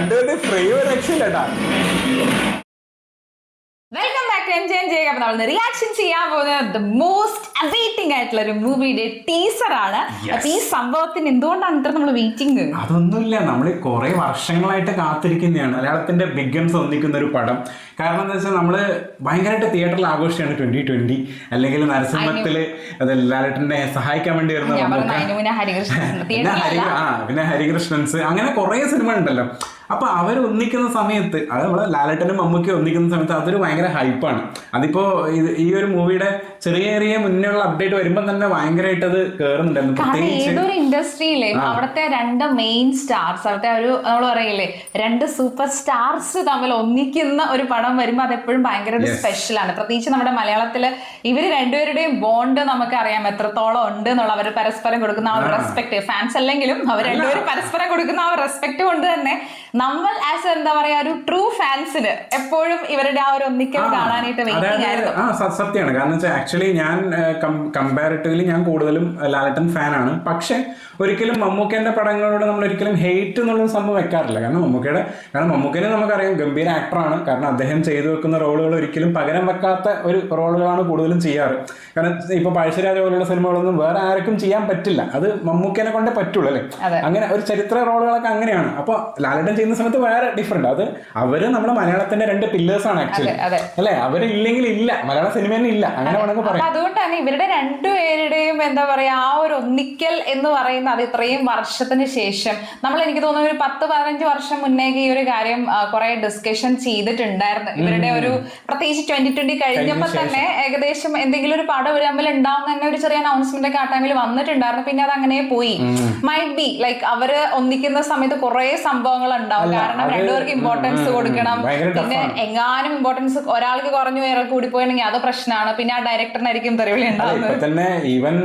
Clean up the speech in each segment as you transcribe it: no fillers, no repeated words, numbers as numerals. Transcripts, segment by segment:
രണ്ടുപേരുടെ ഫ്രെയിം രക്ഷയില്ലട്ടാ. Welcome back to enjoy ചെയ്യുക. അപ്പൊ നമ്മൾ റിയാക്ഷൻ ചെയ്യാൻ പോകുന്നത് ദ മോസ്റ്റ് അവൈറ്റിംഗ് ആയിട്ടുള്ള ഒരു മൂവിയുടെ ടീസർ ആണ്. അപ്പൊ ഈ സംഭവത്തിന് എന്തുകൊണ്ടാണ് ഇത്ര നമ്മൾ വെയിറ്റിംഗ്? അതൊന്നുമില്ല, നമ്മൾ കുറെ വർഷങ്ങളായിട്ട് കാത്തിരിക്കുന്നതാണ് മലയാളത്തിന്റെ ബിഗ് ഗൺസ് ഒന്നിക്കുന്ന ഒരു പടം. കാരണം എന്താ വെച്ചാൽ നമ്മള് ഭയങ്കരമായിട്ട് തിയേറ്ററിൽ ആഘോഷിച്ചാണ് 2020, അല്ലെങ്കിൽ നരസിംഹത്തില് ലാലേട്ടനെ സഹായിക്കാൻ വേണ്ടി വരുന്ന പിന്നെ ഹരികൃഷ്ണൻസ്, അങ്ങനെ കുറെ സിനിമ ഉണ്ടല്ലോ. അപ്പൊ അവർ ഒന്നിക്കുന്ന സമയത്ത്, അത് നമ്മള് ലാലേട്ടനും മമ്മൂക്കി ഒന്നിക്കുന്ന സമയത്ത് അതൊരു ഭയങ്കര ഹൈപ്പാണ്. അതിപ്പോ ഈ ഒരു മൂവിയുടെ ചെറിയ ചെറിയ മുന്നേയുള്ള അപ്ഡേറ്റ് വരുമ്പോൾ തന്നെ ഭയങ്കരമായിട്ട് അത് കേറുന്നുണ്ടായിരുന്നു. ഏതൊരു ഇൻഡസ്ട്രിയിലെ അവിടുത്തെ രണ്ട് മെയിൻ സ്റ്റാർസ്, അവിടുത്തെ ഒരു നമ്മൾ പറയില്ലേ രണ്ട് സൂപ്പർ സ്റ്റാർസ് തമ്മിൽ ഒന്നിക്കുന്ന ഒരു പടം വരുമ്പോൾ അതെപ്പോഴും ഭയങ്കര ഒരു സ്പെഷ്യലാണ്. പ്രത്യേകിച്ച് നമ്മുടെ മലയാളത്തില് ഇവര് രണ്ടുപേരുടെയും ബോണ്ട് നമുക്ക് അറിയാം എത്രത്തോളം ഉണ്ട് എന്നുള്ള. അവർ പരസ്പരം കൊടുക്കുന്ന ആ ഒരു റെസ്പെക്ട്, ഫാൻസ് അല്ലെങ്കിലും അവർ രണ്ടുപേരും പരസ്പരം കൊടുക്കുന്ന ആ ഒരു റെസ്പെക്ട് കൊണ്ട് തന്നെ നമ്മൾ ആസ് എന്താ പറയാ ഒരു ട്രൂ ഫാൻസിന് എപ്പോഴും ഇവരുടെ ആ ഒരു ഒന്നിക്കൽ കാണാനായിട്ട് വെയിറ്റിംഗ് ആയിരുന്നു. സത്യമാണ്. കാരണം വെച്ചാൽ ആക്ച്വലി ഞാൻ കമ്പാരിറ്റീവ്ലി ഞാൻ കൂടുതലും ലാലേട്ടൻ ഫാനാണ്. പക്ഷെ ഒരിക്കലും മമ്മൂക്കേന്റെ പടങ്ങളോട് നമ്മൾ ഒരിക്കലും ഹെയ്റ്റ് എന്നുള്ള സംഭവം വെക്കാറില്ല. കാരണം മമ്മൂക്കേനെ നമുക്കറിയാം ഗംഭീര ആക്ടറാണ്. കാരണം അദ്ദേഹം ചെയ്തു വെക്കുന്ന റോളുകൾ ഒരിക്കലും പകരം വെക്കാത്ത ഒരു റോളുകളാണ് കൂടുതലും ചെയ്യാറ്. കാരണം ഇപ്പൊ പഴശ്ശിരാജ പോലുള്ള സിനിമകളൊന്നും വേറെ ആർക്കും ചെയ്യാൻ പറ്റില്ല, അത് മമ്മൂക്കേനെ കൊണ്ടേ പറ്റുള്ളൂ അല്ലേ. അങ്ങനെ ഒരു ചരിത്ര റോളുകളൊക്കെ അങ്ങനെയാണ്. അപ്പൊ ലാലേട്ടൻ ചെയ്യുന്ന സമയത്ത് വേറെ ഡിഫറെന്റ്. അത് അവര് നമ്മുടെ മലയാളത്തിന്റെ രണ്ട് പില്ലേഴ്സ് ആണ് ആക്ച്വലി അല്ലെ. അവരില്ലെങ്കിൽ ഇല്ല, മലയാള സിനിമ തന്നെ ഇല്ല, അങ്ങനെ വേണമെങ്കിൽ പറയാം. അതുകൊണ്ട് തന്നെ ഇവരുടെ രണ്ടുപേരുടെയും എന്താ പറയാ ആ ഒരു ഒന്നിക്കൽ എന്ന് പറയുന്നത് അത് ഇത്രയും വർഷത്തിന് ശേഷം നമ്മൾ എനിക്ക് തോന്നുന്നു ഒരു 10-15 വർഷം മുന്നേക്ക് ഈ ഒരു കാര്യം കുറെ ഡിസ്കഷൻ ചെയ്തിട്ടുണ്ടായിരുന്നു. ഇവരുടെ ഒരു പ്രത്യേകിച്ച് 2020 കഴിഞ്ഞപ്പോ തന്നെ ഏകദേശം എന്തെങ്കിലും ഒരു പടം ഒരു തമ്മിൽ ഉണ്ടാവുന്ന തന്നെ ഒരു ചെറിയ അനൗൺസ്മെന്റ് ഒക്കെ ആ ടൈമിൽ വന്നിട്ടുണ്ടായിരുന്നു. പിന്നെ അത് അങ്ങനെ പോയി. മൈറ്റ് ബി ലൈക്ക് അവര് ഒന്നിക്കുന്ന സമയത്ത് കുറെ സംഭവങ്ങൾ ഉണ്ടാവും. കാരണം രണ്ടുപേർക്ക് ഇമ്പോർട്ടൻസ് കൊടുക്കണം. പിന്നെ എങ്ങാനും ഇമ്പോർട്ടൻസ് ഒരാൾക്ക് കുറഞ്ഞു വേറെ കൂടി പോയെങ്കിൽ അത് പ്രശ്നമാണ്. പിന്നെ ആ ഡയറക്ടറിനായിരിക്കും തെറിവിളി ഉണ്ടാവുന്നത്. തന്നെ ഈവൻ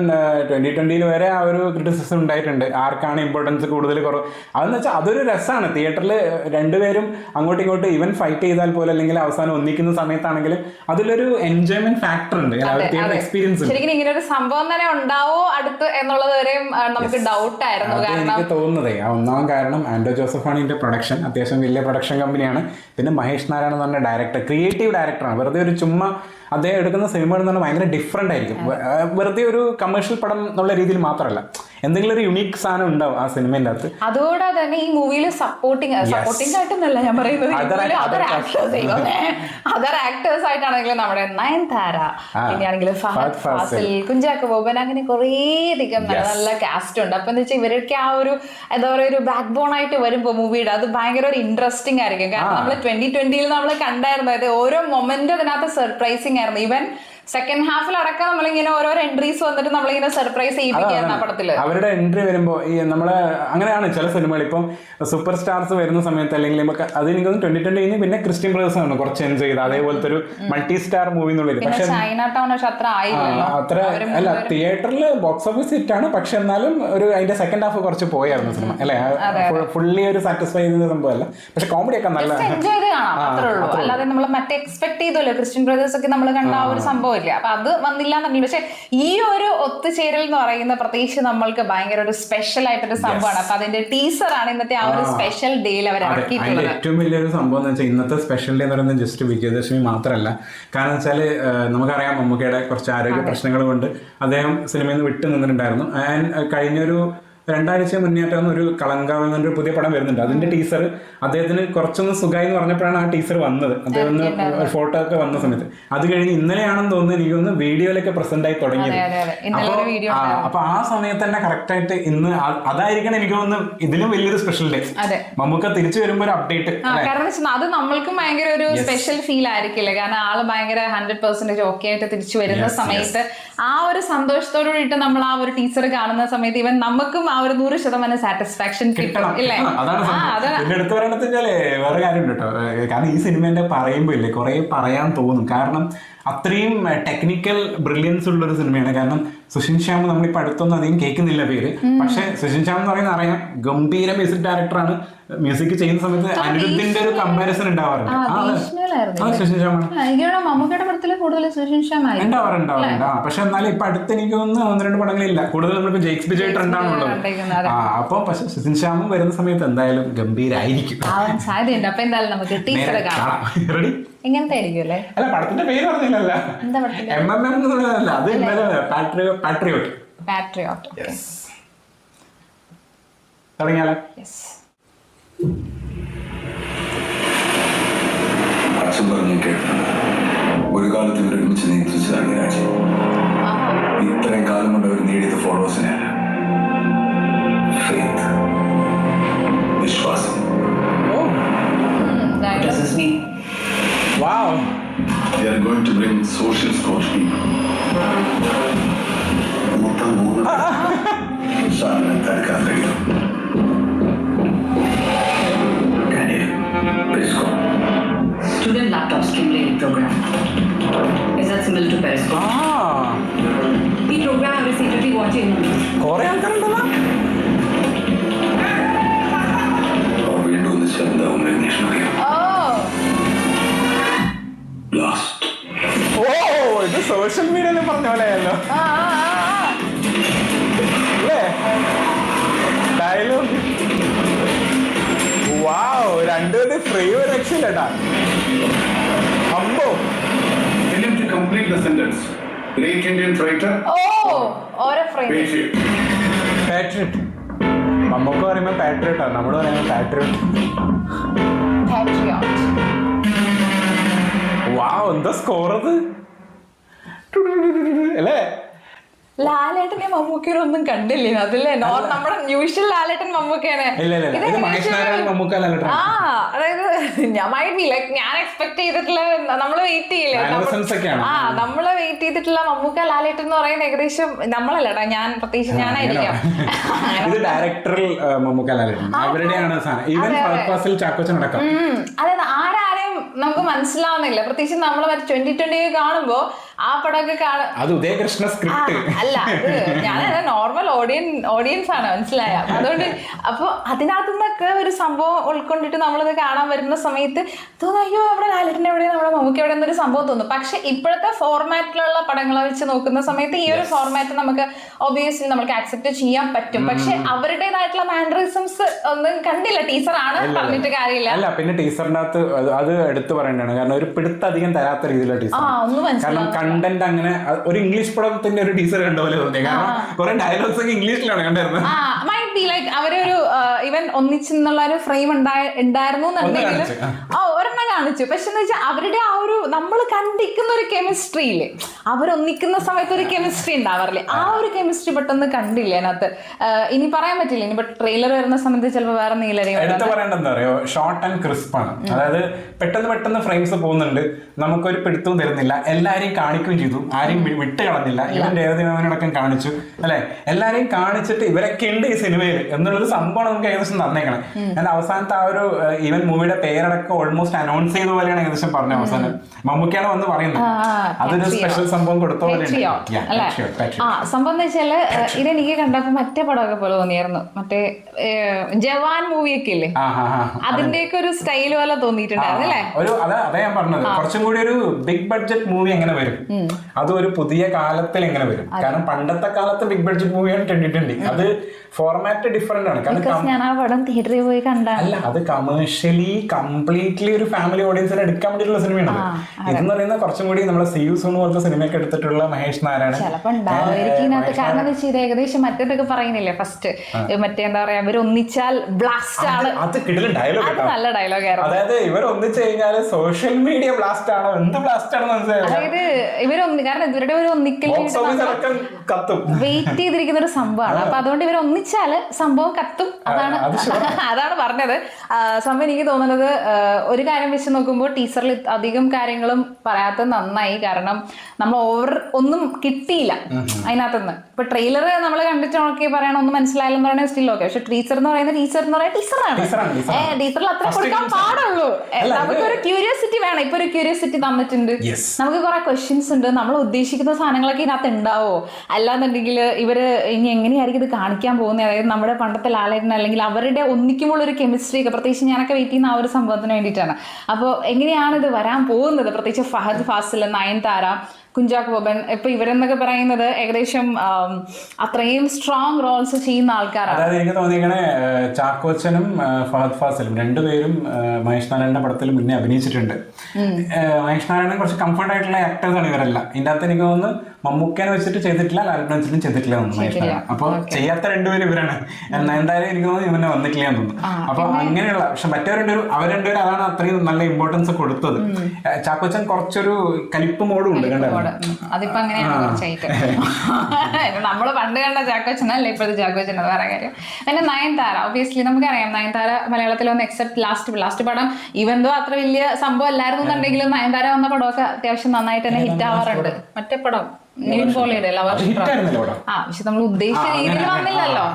2020 വരെ ആ ഒരു ക്രിറ്റിസിസം ഉണ്ടായിട്ടുണ്ട്, ആർക്കാണ് ഇമ്പോർട്ടൻസ് കൂടുതൽ കുറവ്. അതെന്ന് വെച്ചാൽ അതൊരു രസമാണ്. തിയേറ്ററിൽ രണ്ടുപേരും അങ്ങോട്ടും ഇങ്ങോട്ടും ഈവൻ ഫൈറ്റ് ചെയ്താൽ പോലെ അല്ലെങ്കിൽ അവസാനം ഒന്നിക്കുന്ന സമയത്താണെങ്കിലും അതിലൊരു എൻജോയ്മെന്റ് ഫാക്ടർ ഉണ്ട്, തിയേറ്റർ എക്സ്പീരിയൻസ്. ശരിക്കും ഇങ്ങനെ ഒരു സംഭവം തന്നെ ഉണ്ടാവോ അടുത്ത് എന്നുള്ളത് വരെയും നമുക്ക് ഡൗട്ട് ആയിരുന്നു. എനിക്ക് തോന്നുന്നതേ ഒന്നാം കാരണം ആൻഡോ ജോസഫാണ് ഇതിന്റെ പ്രൊഡക്ഷൻ, അത്യാവശ്യം വലിയ പ്രൊഡക്ഷൻ കമ്പനിയാണ്. പിന്നെ മഹേഷ് നാരായണൻ എന്ന് പറഞ്ഞ ഡയറക്ടർ, ക്രിയേറ്റീവ് ഡയറക്ടറാണ്. വെറുതെ ഒരു ചുമ്മാ അദ്ദേഹം എടുക്കുന്ന സിനിമകൾ എന്ന് പറഞ്ഞാൽ ഭയങ്കര ഡിഫറെന്റ് ആയിരിക്കും. വെറുതെ ഒരു കമേഴ്ഷ്യൽ പടം എന്നുള്ള രീതിയിൽ മാത്രമല്ല, എന്തെങ്കിലും ഒരു യുണീക് സാധനം ഉണ്ടാവും ആ സിനിമേന്റെ അകത്ത്. അതുകൂടാതെ തന്നെ ഈ മൂവിയിൽ സപ്പോർട്ടിംഗ് ആയിട്ടൊന്നല്ല ഞാൻ പറയുന്നത്, അതർ ആക്ടേഴ്സ് ആയിട്ടാണെങ്കിലും നമ്മുടെ നയൻതാര, പിന്നെ ആണെങ്കിലും ഫഹദ് ഫാസിൽ, കുഞ്ചാക്കോ ബോബൻ, അങ്ങനെ കുറേയധികം നല്ല നല്ല കാസ്റ്റ് ഉണ്ട്. അപ്പൊ എന്താ വെച്ചാൽ ഇവരൊക്കെ ആ ഒരു എന്താ പറയുക ഒരു ബാക്ക് ബോൺ ആയിട്ട് വരുമ്പോ മൂവിയുടെ അത് ഭയങ്കര ഒരു ഇൻട്രസ്റ്റിംഗ് ആയിരിക്കും. കാരണം നമ്മൾ 2020 നമ്മൾ കണ്ടായിരുന്നു, അതായത് ഓരോ മൊമെന്റും അതിനകത്ത് സർപ്രൈസിങ് ആയിരുന്നു. ഈവൻ സെക്കൻഡ് ഹാഫിൽ അടക്കം നമ്മളിങ്ങനെ ഓരോ എൻട്രീസ് വന്നിട്ട് നമ്മളിങ്ങനെ സർപ്രൈസ് ചെയ്യിപ്പിക്കുകയാണ് പടത്തില്. അവരുടെ എൻട്രി വരുമ്പോ ഈ നമ്മള് അങ്ങനെയാണ് ചില സിനിമകൾ ഇപ്പം സൂപ്പർ സ്റ്റാർസ് വരുന്ന സമയത്ത് അല്ലെങ്കിൽ അത് എനിക്ക് 2020 കഴിഞ്ഞ് പിന്നെ ക്രിസ്ത്യൻ ബ്രദേഴ്സ് ആണ് കുറച്ച് എൻജോയ് ചെയ്ത്, അതേപോലത്തെ ഒരു മൾട്ടി സ്റ്റാർ മൂവി എന്നുള്ളത്. പക്ഷെ അത്ര അല്ല, തിയേറ്ററിൽ ബോക്സ് ഓഫീസ് ഹിറ്റ് ആണ്. പക്ഷെ എന്നാലും ഒരു അതിന്റെ സെക്കൻഡ് ഹാഫ് കുറച്ച് പോയായിരുന്നു സിനിമ അല്ലെ, ഫുള്ളി ഒരു സാറ്റിസ്ഫൈ ചെയ്യുന്ന സംഭവമല്ല. പക്ഷെ കോമഡി ഒക്കെ നല്ല അല്ലാതെ നമ്മൾ മറ്റേ എക്സ്പെക്ട് ചെയ്തല്ലോ ക്രിസ്ത്യൻ ബ്രദേഴ്സ് ഒക്കെ നമ്മൾ കണ്ട ആ ഒരു സംഭവം. അപ്പൊ അത് വന്നില്ല എന്നുണ്ടെങ്കിൽ പക്ഷെ ഈ ഒരു ഒത്തുചേരൽ എന്ന് പറയുന്ന പ്രത്യേകിച്ച് നമ്മൾക്ക് ഭയങ്കര ഒരു സ്പെഷ്യൽ ആയിട്ടൊരു സംഭവമാണ്. അപ്പൊ അതിന്റെ ടീസർ ആണ് ഇന്നത്തെ ആ ഒരു സ്പെഷ്യൽ ഡേയിൽ അവർ ഇറക്കിയിട്ടുള്ളത്. ഏറ്റവും വലിയൊരു സംഭവം എന്ന് വെച്ചാൽ ഇന്നത്തെ സ്പെഷ്യൽ ഡേ എന്ന് പറയുന്നത് ജസ്റ്റ് വിജയദശമി മാത്രമല്ല. കാരണം വെച്ചാൽ നമുക്കറിയാം മമ്മൂക്കയുടെ കുറച്ച് ആരോഗ്യ പ്രശ്നങ്ങൾ കൊണ്ട് അദ്ദേഹം സിനിമയിൽ നിന്ന് വിട്ടു നിന്നിട്ടുണ്ടായിരുന്നു. കഴിഞ്ഞൊരു 2 ആഴ്ച മുന്നേറ്റം ഒരു കളങ്കാവ് എന്നൊരു പുതിയ പടം വരുന്നുണ്ട്. അതിന്റെ ടീസർ അദ്ദേഹത്തിന് കുറച്ചൊന്ന് സുഖമായി എന്ന് പറഞ്ഞപ്പോഴാണ് ആ ടീസർ വന്നത്. അദ്ദേഹം ഫോട്ടോ ഒക്കെ വന്ന സമയത്ത് അത് കഴിഞ്ഞ് ഇന്നലെയാണെന്ന് തോന്നുന്നു, എനിക്ക് തോന്നുന്നു വീഡിയോയിലൊക്കെ പ്രസന്റ് ആയി തുടങ്ങിയത്. അപ്പൊ ആ സമയത്ത് തന്നെ കറക്റ്റ് ആയിട്ട് ഇന്ന് അതായിരിക്കണം എനിക്ക് തോന്നുന്നു ഇതിലും വലിയൊരു സ്പെഷ്യൽ ഡേ. മമ്മൂക്ക തിരിച്ചു വരുമ്പോ ഒരു അപ്ഡേറ്റ്. കാരണം അത് നമ്മൾക്കും ഭയങ്കര ഒരു സ്പെഷ്യൽ ഫീൽ ആയിരിക്കില്ല. കാരണം ആള് ഭയങ്കര 100% ഓക്കെ ആയിട്ട് തിരിച്ചു വരുന്ന സമയത്ത് ആ ഒരു സന്തോഷത്തോടു കൂടിയിട്ട് നമ്മൾ ആ ഒരു ടീച്ചർ കാണുന്ന സമയത്ത് ഇവൻ നമുക്കും ആ ഒരു 100% സാറ്റിസ്ഫാക്ഷൻ കിട്ടും ഇല്ലേ. പിന്നെ എടുത്തു പറയണത് വേറെ കാര്യം കേട്ടോ. കാരണം ഈ സിനിമേന്റെ പറയുമ്പോ ഇല്ലേ കുറെ പറയാൻ തോന്നും. കാരണം അത്രയും ടെക്നിക്കൽ ബ്രില്യൻസ് ഉള്ള ഒരു സിനിമയാണ്. കാരണം സുഷിൻ ശ്യാം നമ്മളിപ്പോൾ അടുത്തൊന്നും അധികം കേൾക്കുന്നില്ല പേര്, പക്ഷെ സുഷിൻ ശ്യാം എന്ന് പറയുന്ന അറിയാം, ഗംഭീര മ്യൂസിക് ഡയറക്ടറാണ്. മ്യൂസിക് ചെയ്യുന്ന സമയത്ത് അനിരുദ്ധിന്റെ ഒരു കമ്പാരിസൺ ഉണ്ടാവാറുണ്ട്. സുഷിൻ ശ്യാമാണ് ഉണ്ടാവാറുണ്ട്. പക്ഷെ എന്നാലും ഇപ്പൊ അടുത്ത് എനിക്ക് തോന്നുന്നു 1-2 പടങ്ങളില്ല, കൂടുതൽ നമ്മളിപ്പോ ജെയ്ക്സ് ബിജോയ് ട്രെൻഡാണുള്ളത്. അപ്പൊ പക്ഷെ സുഷിൻ ശ്യാമും വരുന്ന സമയത്ത് എന്തായാലും ഗംഭീരായിരിക്കും. റെഡി? അല്ല, പടത്തിന്റെ പേര് പറഞ്ഞില്ലല്ല, MMM എന്നുള്ളതല്ല, അത് പാട്രിയോട്ട്. തുടങ്ങിയാലോ? അച്ഛൻ പറഞ്ഞു കേട്ടിട്ടുണ്ട്, ഒരു കാലത്ത് ഇവർ ഒരുമിച്ച് നിയന്ത്രിച്ചതാണ് രാജ്യം. ഇത്രയും കാലം കൊണ്ട് അവർ നേടിയത് ഫോളോവേഴ്സിനെയല്ല, ഫെയ്ത്ത്, വിശ്വാസം. Wow. They are going to bring social score to people. മൊത്തം 3 സാധനം തടുക്കാൻ കഴിയും. Student laptop stimulating program. Is that similar to Periscope? The program is secretly watching. കുറെ ആൾക്കാരുണ്ടല്ലോ. വീണ്ടും ഒന്ന് ശബ്ദവും അന്വേഷണം അറിയാം. ബ്ലാസ്റ്റ്. ഓ, ഇത് സോഷ്യൽ മീഡിയയിൽ പറഞ്ഞ പോലെയല്ലോ അല്ലേ ഡയലോഗ്? വാവ്, രണ്ടുപേരും ഫ്രീ രക്ഷയില്ലട്ടാ. അമ്പോ, Willing to complete the sentence. Great Indian writer. Patriot. നമുക്ക് പറയുമ്പോ പാട്രിയറ്റ് ആണ്, നമ്മള് പറയുമ്പോ പാട്രിയറ്റ്. വാവ്, എന്താ സ്കോർ അത് അല്ലേ? ലാലേട്ടനെ മമ്മൂക്കയിലൊന്നും കണ്ടില്ലേ അതില്ലേ? നമ്മുടെ യൂഷ്വൽ ലാലേട്ടൻ മമ്മൂക്കയാണ്. അതായത് ഞാൻ എക്സ്പെക്ട് ചെയ്തിട്ടുള്ള, നമ്മള് വെയിറ്റ് ചെയ്യില്ലേ, നമ്മള് വെയിറ്റ് ചെയ്തിട്ടുള്ള മമ്മൂക്ക ലാലേട്ടൻ എന്ന് പറയുന്നത് ഏകദേശം നമ്മളല്ലടാ, ഞാൻ പ്രത്യേകിച്ച് ഞാനായിരിക്കാം. ഡയറക്ടറിൽ മമ്മൂക്ക ലാലേട്ടൻ അവരുടെയാണ് ചാക്കോച്ചനടക്കം. അതായത് ആരാരെയും നമുക്ക് മനസ്സിലാവുന്നില്ല, പ്രത്യേകിച്ച് നമ്മള് 2020 കാണുമ്പോ ആ പടമൊക്കെ അത് ഉദയകൃഷ്ണ സ്ക്രിപ്റ്റ് അല്ല, ഞാൻ നോർമൽ ഓഡിയൻസ് ആണ്, മനസ്സിലായ? അതുകൊണ്ട് അപ്പൊ അതിനകത്തു നിന്നൊക്കെ ഒരു സംഭവം ഉൾക്കൊണ്ടിട്ട് നമ്മളിത് കാണാൻ വരുന്ന സമയത്ത് തോന്നുന്നു, അയ്യോ നമ്മുടെ ലാലേട്ടൻ എവിടെ, നമ്മുടെ മമ്മൂക്ക് എവിടെ എന്നൊരു സംഭവം തോന്നും. പക്ഷെ ഇപ്പോഴത്തെ ഫോർമാറ്റിലുള്ള പടങ്ങളെ വെച്ച് നോക്കുന്ന സമയത്ത് ഈ ഒരു ഫോർമാറ്റ് നമുക്ക് ഒബിയസ്ലി നമുക്ക് ആക്സെപ്റ്റ് ചെയ്യാൻ പറ്റും. പക്ഷെ അവരുടേതായിട്ടുള്ള മാനറിസംസ് ഒന്നും കണ്ടില്ല. ടീച്ചറാണ്, പറഞ്ഞിട്ട് കാര്യമില്ല. അല്ല, പിന്നെ ടീച്ചറിന്റെ അകത്ത് അത് എടുത്തു പറയേണ്ടതാണ്. കാരണം ഒരു പിടുത്തധികം തരാത്ത രീതിയിലുള്ള ടീച്ചർ. കാരണം കണ്ടന്റ് അങ്ങനെ ഒരു ഇംഗ്ലീഷ് പടത്തിന്റെ ഒരു ടീച്ചർ കണ്ട പോലെ തോന്നി. കാരണം കുറെ ഡയലോഗ്സ് ഒക്കെ ഇംഗ്ലീഷിലാണ് കണ്ടിരുന്നത്. അവരൊരു ഇവൻ ഒന്നിച്ചെന്നുള്ള ഒരു ഫ്രെയിം ഉണ്ടായിരുന്നു എന്നുണ്ടെങ്കിലും ഒരെണ്ണം കാണിച്ചു. പക്ഷെ എന്ന് വെച്ചാൽ അവരുടെ ആ ഒരു നമ്മൾ കണ്ടിരിക്കുന്ന ഒരു കെമിസ്ട്രിയില്ലേ, അവരൊന്നിക്കുന്ന സമയത്ത് ഒരു കെമിസ്ട്രി ഉണ്ടാവാറില്ലേ, ആ ഒരു കെമിസ്ട്രി പെട്ടെന്ന് കണ്ടില്ല അതിനകത്ത്. ഇനി പറയാൻ പറ്റില്ല, ഇനി ട്രെയിലർ വരുന്ന സമയത്ത് ചിലപ്പോൾ വേറെ നീലറിയും. എടുത്ത് പറയേണ്ടത് എന്താ പറയുക, ഷോർട്ട് ആൻഡ് ക്രിസ്പ് ആണ്. അതായത് പെട്ടെന്ന് ഫ്രെയിംസ് പോകുന്നുണ്ട്, നമുക്കൊരു പിടുത്തവും തരുന്നില്ല, എല്ലാരെയും കാണിക്കുകയും ചെയ്തു, ആരെയും വിട്ട് കളഞ്ഞില്ല. ഇവൻ രേവതിനടക്കം കാണിച്ചു അല്ലെ, എല്ലാരെയും കാണിച്ചിട്ട് ഇവരൊക്കെ ഉണ്ട് ഈ സിനിമയിൽ എന്നുള്ളൊരു സംഭവം നമുക്ക് ഏകദേശം തന്നേക്കണം. എന്നാൽ അവസാനത്തെ ആ ഒരു ഈവൻ മൂവിയുടെ പേരടക്കം ഓൾമോസ്റ്റ് അനൗൺസ് ചെയ്ത പോലെയാണ് ഏകദേശം പറഞ്ഞ അവസാനം മമ്മൂക്കയാണ് വന്ന് പറയുന്നത്. അതൊരു സ്പെഷ്യൽ സംഭവം കൊടുത്ത പോലെ. സംഭവം എന്ന് വെച്ചാല് ഇതെനിക്ക് കണ്ടപ്പോ മറ്റേ പടമൊക്കെ പോലെ തോന്നിയായിരുന്നു, മറ്റേ ജവാൻ മൂവിയൊക്കെ ഇല്ലേ, അതിന്റെയൊക്കെ ഒരു സ്റ്റൈൽ പോലെ തോന്നിയിട്ടുണ്ടായിരുന്നു അല്ലേ? അതാ ഞാൻ പറഞ്ഞത്, കുറച്ചും കൂടി ഒരു ബിഗ് ബഡ്ജറ്റ് മൂവി എങ്ങനെ വരും, അതും ഒരു പുതിയ കാലത്തിൽ എങ്ങനെ വരും. കാരണം പണ്ടത്തെ കാലത്ത് ബിഗ് ബഡ്ജറ്റ് മൂവിയാണ് 2020, അത് ഫോർമാറ്റ് ഡിഫറെന്റ് ആണ്. ഞാൻ ആ പടം തിയേറ്ററിൽ പോയി അല്ല, അത് കമേഴ്ഷ്യലി കംപ്ലീറ്റ്ലി ഒരു ഫാമിലി ഓഡിയൻസിനെ എടുക്കാൻ വേണ്ടിയിട്ടുള്ള സിനിമയാണ്. ഇതെന്ന് പറയുന്നത് കുറച്ചും കൂടി നമ്മളെ സിയു സൂൺ പോലത്തെ സിനിമയൊക്കെ എടുത്തിട്ടുള്ള മഹേഷ് നാരായണൻ കാരണം ഏകദേശം മറ്റേതൊക്കെ പറയുന്നില്ലേ ഫസ്റ്റ്, മറ്റേ എന്താ പറയാ, ഇവർ ഒന്നിച്ചാൽ ബ്ലാസ്റ്റ് ആണ്. അത് കിടിലൻ ഡയലോഗ്, നല്ല ഡയലോഗ് ആയിരുന്നു. അതായത് ഇവർ ഒന്നിച്ചു കഴിഞ്ഞാൽ സോഷ്യൽ മീഡിയ ബ്ലാസ്റ്റ് ആണോ, എന്ത് ബ്ലാസ്റ്റ് ആണോ മനസ്സിലായി. അതായത് കാരണം ഇവരുടെ ഒരു ഒന്നിക്കൽ വെയിറ്റ് ചെയ്തിരിക്കുന്ന ഒരു സംഭവമാണ്. അപ്പൊ അതുകൊണ്ട് ഇവർ ഒന്നിച്ചാല് സംഭവം കത്തും. അതാണ് പറഞ്ഞത്. സംഭവം എനിക്ക് തോന്നുന്നത് ഒരു കാര്യം വെച്ച് നോക്കുമ്പോൾ ടീച്ചറിൽ അധികം കാര്യങ്ങളും പറയാത്തത് നന്നായി. കാരണം നമ്മൾ ഒന്നും കിട്ടിയില്ല അതിനകത്തുനിന്ന്. ഇപ്പൊ ട്രെയിലർ നമ്മൾ കണ്ടിട്ട് നോക്കി പറയണം ഒന്നും മനസ്സിലായില്ലെന്ന് പറഞ്ഞാൽ സ്റ്റിൽ ഓക്കെ. പക്ഷെ ടീച്ചർ എന്ന് പറയുന്നത് ടീച്ചറാണ്. ടീച്ചറിൽ അത്ര കൊടുക്കാൻ പാടുള്ളൂ. നമുക്കൊരു ക്യൂരിയോസിറ്റി വേണം. ഇപ്പൊ ഒരു ക്യൂരിയോസിറ്റി തന്നിട്ടുണ്ട്, നമുക്ക് കുറെ ക്വസ്റ്റ്യൻസ് ഉണ്ട്. നമ്മൾ ഉദ്ദേശിക്കുന്ന സാധനങ്ങളൊക്കെ ഇതിനകത്ത് ഉണ്ടാവോ, അല്ലാന്നുണ്ടെങ്കിൽ ഇവര് ഇനി എങ്ങനെയായിരിക്കും ഇത് കാണിക്കാൻ പോകുന്നത്. അതായത് നമ്മുടെ പണ്ടത്തെ ലാലേട്ടൻ അല്ലെങ്കിൽ അവരുടെ ഒന്നിക്കുമ്പോൾ ഒരു കെമിസ്ട്രി ഒക്കെ, പ്രത്യേകിച്ച് ഞാനൊക്കെ വെയിറ്റ് ചെയ്യുന്ന ആ ഒരു സംഭവത്തിന് വേണ്ടിയിട്ടാണ്. അപ്പോൾ എങ്ങനെയാണ് ഇത് വരാൻ പോകുന്നത്, പ്രത്യേകിച്ച് ഫഹദ് ഫാസിൽ, നയൻതാര, കുഞ്ചാക്കോ ബോബൻ, ഇപ്പൊ ഇവരെന്നൊക്കെ പറയുന്നത് ഏകദേശം അത്രയും സ്ട്രോങ് റോൾസ് ചെയ്യുന്ന ആൾക്കാരാണ്. അതായത് എനിക്ക് തോന്നിയേക്കണേ ചാക്കോച്ചനും ഫഹദ് ഫാസിലും രണ്ടുപേരും മഹേഷ് നാരായണന്റെ പടത്തിൽ മുന്നേ അഭിനയിച്ചിട്ടുണ്ട്. മഹേഷ് നാരായണൻ കുറച്ച് കംഫർട്ട് ആയിട്ടുള്ള ആക്ടേഴ്സ് ആണ് ഇവരെല്ലാം. ഇതിന്റെ അകത്ത് എനിക്ക് തോന്നുന്നു മമ്മൂക്കനെ വെച്ചിട്ട് ചെയ്തിട്ടില്ല, ലാലേട്ടനെ വെച്ചിട്ടും ചെയ്തിട്ടില്ല തോന്നുന്നു മഹേഷ് നാരായണൻ. അപ്പൊ ചെയ്യാത്ത രണ്ടുപേരും ഇവരാണ്. എന്തായാലും എനിക്ക് തോന്നുന്നു ഇവനെ വന്നിട്ടില്ല എന്ന് തോന്നുന്നു. അപ്പൊ അങ്ങനെയുള്ള, പക്ഷെ മറ്റേ അവർ രണ്ടുപേരും അതാണ് അത്രയും നല്ല ഇമ്പോർട്ടൻസ് കൊടുത്തത്. ചാക്കോച്ചൻ കുറച്ചൊരു കലിപ്പ് മോഡും ഉണ്ട് കണ്ടോ. അതിപ്പോ അങ്ങനെയാണ് കുറച്ചായിട്ട്. നമ്മള് പണ്ട് കണ്ട ചാക്കോച്ചനല്ല ഇപ്പോഴത്തെ ചാക്കോച്ചൻ, അത് വേറെ കാര്യം. പിന്നെ നയൻതാര, ഒബിയസ്ലി നമുക്കറിയാം നയൻതാര മലയാളത്തിൽ വന്ന് എക്സെപ്റ്റ് ലാസ്റ്റ് പടം ഇവന്തോ അത്ര വലിയ സംഭവം അല്ലായിരുന്നു എന്നുണ്ടെങ്കിലും നയൻതാര വന്ന പടമൊക്കെ അത്യാവശ്യം നന്നായിട്ട് തന്നെ ഹിറ്റ് ആവാറുണ്ട്. മറ്റേ പടം നിവിൻ പോളിയുടെ പക്ഷെ നമ്മൾ ഉദ്ദേശിച്ച രീതിയിൽ വന്നില്ലല്ലോ.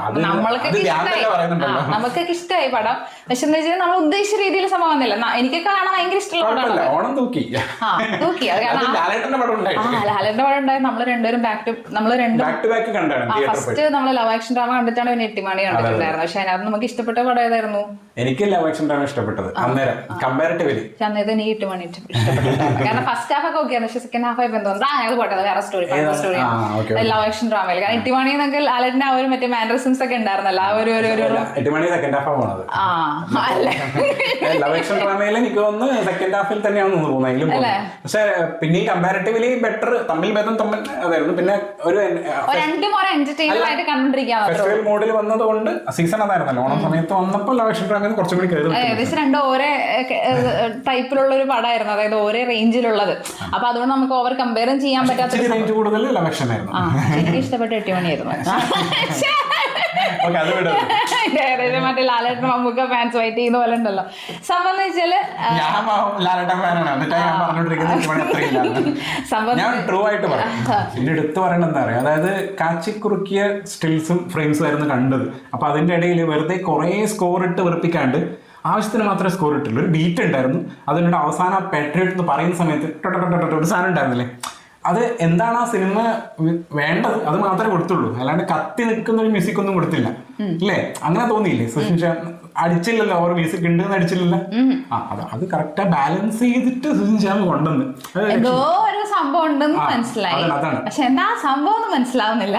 നമുക്കൊക്കെ ഇഷ്ടമായി പടം, പക്ഷെ എന്താ വെച്ചാൽ നമ്മൾ ഉദ്ദേശിച്ച രീതിയിൽ സംഭവം വന്നില്ല. എനിക്കൊക്കെ കാണാൻ ഭയങ്കര ഇഷ്ടമുള്ള പടമാണ്. തൂക്കി ലാലേട്ടന്റെ പടം ഉണ്ടായി. നമ്മള് രണ്ടുപേരും ഫസ്റ്റ് നമ്മള് ലവ് ആക്ഷൻ ഡ്രാമ കണ്ടിട്ടാണ് പിന്നെ എട്ടിമണി കണ്ടിട്ടുണ്ടായിരുന്നത്. പക്ഷെ അതിനകത്ത് നമുക്ക് ഇഷ്ടപ്പെട്ട പടം ഏതായിരുന്നു? എനിക്ക് ലവ് ആക്ഷൻ ഡ്രാമ ഇഷ്ടപ്പെട്ടത് അന്നേരം കമ്പാരിറ്റീവ്ലി. അന്നേരം എനിക്ക് എട്ടിമണി ഇഷ്ടപ്പെട്ടിട്ടാണ്. കാരണം ഫസ്റ്റ് ഹാഫ് ഒക്കെ ഓക്കെയാണ്, പക്ഷെ സെക്കൻഡ് ഹാഫ് ആയപ്പോ എന്തോ അത് പോട്ടെ, വേറെ സ്റ്റോറി ലവ് ആക്ഷൻ ഡ്രാമയിൽ. കാരണം എട്ടിമണി എന്നൊക്കെ ലാലേട്ടന്റെ ആ ഒരു മറ്റേ മാനറിസംസ് ഒക്കെ ഉണ്ടായിരുന്നല്ലോ, ആ ഒരു എട്ടിമണി സെക്കൻഡ് ഹാഫ് ആണത്. ലവ് ആക്ഷൻ ഡ്രാമയിൽ എനിക്ക് തോന്നുന്നു സെക്കൻഡ് ഹാഫിൽ തന്നെയാണെന്ന് തോന്നുന്നു. പക്ഷെ പിന്നെ കമ്പാരിറ്റീവ്ലി ബെറ്റർ, തമ്മിൽ അതായിരുന്നു. പിന്നെ ഒരു ഫെസ്റ്റിവൽ മോഡിൽ വന്നതുകൊണ്ട് സീസൺ അതായിരുന്നല്ലോ, ഓണം സമയത്ത് വന്നപ്പോൾ ലവ് ആക്ഷൻ ഡ്രാമയിൽ കുറച്ചും കൂടി കയറി. ഏകദേശം രണ്ടും ഒരേ ടൈപ്പിലുള്ള ഒരു പടമായിരുന്നു, അതായത് ഒരേ റേഞ്ചിലുള്ളത്. അപ്പൊ അതുകൊണ്ട് നമുക്ക് ഓവർ കമ്പയറും ചെയ്യാൻ പറ്റാത്ത എനിക്ക് ഇഷ്ടപ്പെട്ട എട്ടിമണിയായിരുന്നു. ഏകദേശം മറ്റേ ലാലേട്ടൻ മമ്മൂക്ക ഫാൻസ് വെയിറ്റ് ചെയ്യുന്ന പോലെ ഉണ്ടല്ലോ. സംബന്ധിച്ചാല് എടുത്തു പറയണത് എന്താ പറയാ, അതായത് കാച്ചിക്കുറുക്കിയ സ്റ്റിൽസും ഫ്രെയിംസും ആയിരുന്നു കണ്ടത്. അപ്പൊ അതിന്റെ ഇടയിൽ വെറുതെ കുറെ സ്കോർ ഇട്ട് വെറുപ്പിക്കാണ്ട് ആവശ്യത്തിന് മാത്രമേ സ്കോർ ഇട്ടുള്ളൂ. ഒരു ബീറ്റ് ഉണ്ടായിരുന്നു, അതിനോട് അവസാനം പാട്രിയോട്ട് എന്ന് പറയുന്ന സമയത്ത് ഒരു സാധനം ഉണ്ടായിരുന്നില്ലേ, അത് എന്താണ് ആ സിനിമ വേണ്ടത് അത് മാത്രമേ കൊടുത്തുള്ളൂ. അല്ലാണ്ട് കത്തി നിൽക്കുന്ന ഒരു മ്യൂസിക് ഒന്നും കൊടുത്തില്ല അല്ലേ? അങ്ങനെ തോന്നിയില്ലേ? സുഷിൻ അടിച്ചില്ലല്ലോ, ഓരോ മ്യൂസിക് ഉണ്ട് എന്ന് അടിച്ചില്ലല്ലോ. അത് കറക്റ്റാ ബാലൻസ് ചെയ്തിട്ട് സുഷിൻ ശ്യാം കൊണ്ടുവന്ന് എന്തോ ഒരു സംഭവം ഉണ്ടെന്ന് മനസ്സിലായി. പക്ഷെ എന്താ സംഭവം ഒന്നും മനസ്സിലാവുന്നില്ല,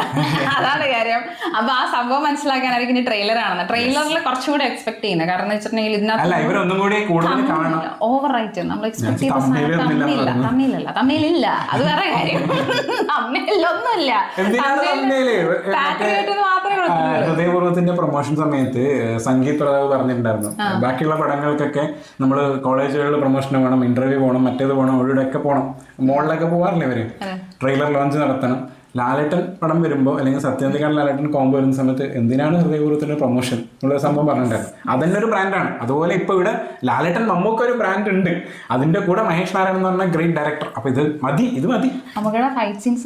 അതാണ് കാര്യം. അപ്പൊ ആ സംഭവം മനസ്സിലാക്കാനായിരിക്കും ഇനി ട്രെയിലർ ആണെന്ന്. ട്രെയിലറിൽ കുറച്ചും കൂടി എക്സ്പെക്ട് ചെയ്യുന്നത്. കാരണം എന്ന് വെച്ചിട്ടുണ്ടെങ്കിൽ ഇതിനകത്ത് ഓവറായിട്ട് നമ്മൾ എക്സ്പെക്ട് ചെയ്ത സാധനം തമിഴിലില്ല, അത് വേറെ കാര്യം. തമിഴിലൊന്നുമില്ല, ഹൃദയപൂർവ്വത്തിന്റെ പ്രൊമോഷൻ സമയത്ത് സംഗീത് പ്രതാപ് പറഞ്ഞിട്ടുണ്ടായിരുന്നു, ബാക്കിയുള്ള പടങ്ങൾക്കൊക്കെ നമ്മൾ കോളേജുകളിൽ പ്രൊമോഷന് പോകണം, ഇന്റർവ്യൂ പോകണം, മറ്റേത് പോകണം, ഒഴിവിടെയൊക്കെ പോകണം, മോളിലൊക്കെ പോകാറില്ലേ ഇവര്, ട്രെയിലർ ലോഞ്ച് നടത്തണം. ലാലേട്ടൻ പടം വരുമ്പോൾ അല്ലെങ്കിൽ സത്യനന്ദിക്കാട് ലാലേട്ടൻ കോമ്പോ വരുന്ന സമയത്ത് എന്തിനാണ് ഹൃദയപൂർവ്വത്തിന്റെ പ്രൊമോഷൻ എന്നുള്ള സംഭവം പറഞ്ഞിട്ടുണ്ടായിരുന്നു. അതന്നെ ഒരു ബ്രാൻഡാണ്. അതുപോലെ ഇപ്പൊ ഇവിടെ ലാലേട്ടൻ മമ്മൂക്ക ഒരു ബ്രാൻഡ് ഉണ്ട്, അതിന്റെ കൂടെ മഹേഷ് നാരായണൻ എന്ന് പറഞ്ഞ ഗ്രേറ്റ് ഡയറക്ടർ. അപ്പൊ ഇത് മതി. മമ്മൂക്കയുടെ ഫൈറ്റ് സീൻസ്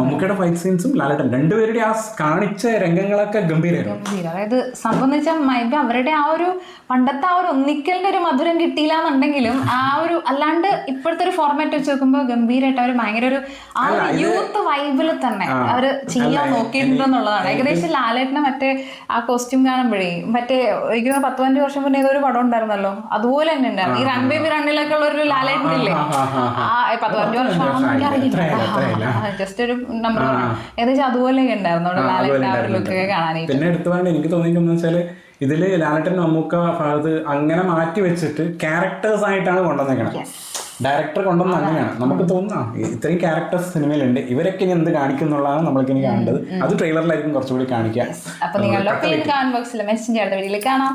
മമ്മൂക്കയുടെ ഫൈറ്റ് സീൻസും ലാലേട്ടൻ രണ്ടുപേരുടെ ആ കാണിച്ച രംഗങ്ങളൊക്കെ ഗംഭീരമായിരുന്നു. അതായത് സംഭവം എന്ന് വെച്ചാൽ അവരുടെ ആ ഒരു പണ്ടത്തെ ആ ഒരു ഒന്നിക്കലിന്റെ ഒരു മധുരം കിട്ടിയില്ല എന്നുണ്ടെങ്കിലും ആ ഒരു അല്ലാണ്ട് ഇപ്പോഴത്തെ ഒരു ഫോർമാറ്റ് വെച്ച് നോക്കുമ്പോൾ ഗംഭീരമായിട്ട് അവർ ഭയങ്കര ഒരു ആ യൂത്ത് വൈബിൽ തന്നെ അവര് ചെയ്യാൻ നോക്കിയിട്ടുണ്ടെന്നുള്ളതാണ്. ഏകദേശം ലാലേട്ടനെ മറ്റേ ആ കോസ്റ്റ്യൂം കാണുമ്പോഴേ മറ്റേ എനിക്ക് 10-15 വർഷം മുന്നേ ഏതൊരു പടം ഉണ്ടായിരുന്നല്ലോ, അതുപോലെ തന്നെ ഉണ്ടായിരുന്നു. ഈ റൺ ബേബി റണ്ണിലൊക്കെ ഉള്ള ഒരു ലാലേട്ടനില്ലേ, ആ 10-15 വർഷമാണെന്ന് എനിക്കറിയില്ല, ജസ്റ്റ് ഒരു നമ്പർ ഏകദേശം അതുപോലെയൊക്കെ ഉണ്ടായിരുന്നു ലാലേട്ടൻ ആ ഒരു ലുക്കൊക്കെ കാണാനായിട്ട്. പിന്നെ എടുത്തു പറഞ്ഞാൽ എനിക്ക് തോന്നിയെന്ന് വെച്ചാല് ഇതില് ലാലേട്ടൻ മമ്മൂക്ക ഫഹദ് അങ്ങനെ മാറ്റി വെച്ചിട്ട് ക്യാരക്ടേഴ്സ് ആയിട്ടാണ് കൊണ്ടുവന്നേക്കണം. ഡയറക്ടർ കൊണ്ടുവന്ന അങ്ങനെയാണ് നമുക്ക് തോന്നുന്ന ഇത്രയും ക്യാരക്ടേഴ്സ് സിനിമയിലുണ്ട്, ഇവരൊക്കെ ഇനി എന്ത് കാണിക്കും എന്നുള്ളതാണ് നമ്മൾക്ക് ഇനി കാണേണ്ടത്. അത് ട്രെയിലറിലായിരിക്കും കുറച്ചുകൂടി കാണിക്കുക. അപ്പൊ നിങ്ങളുടെ കമന്റ് ബോക്സിൽ മെസ്സേജ് ചെയ്യാത്ത വീഡിയോയിൽ കാണാം.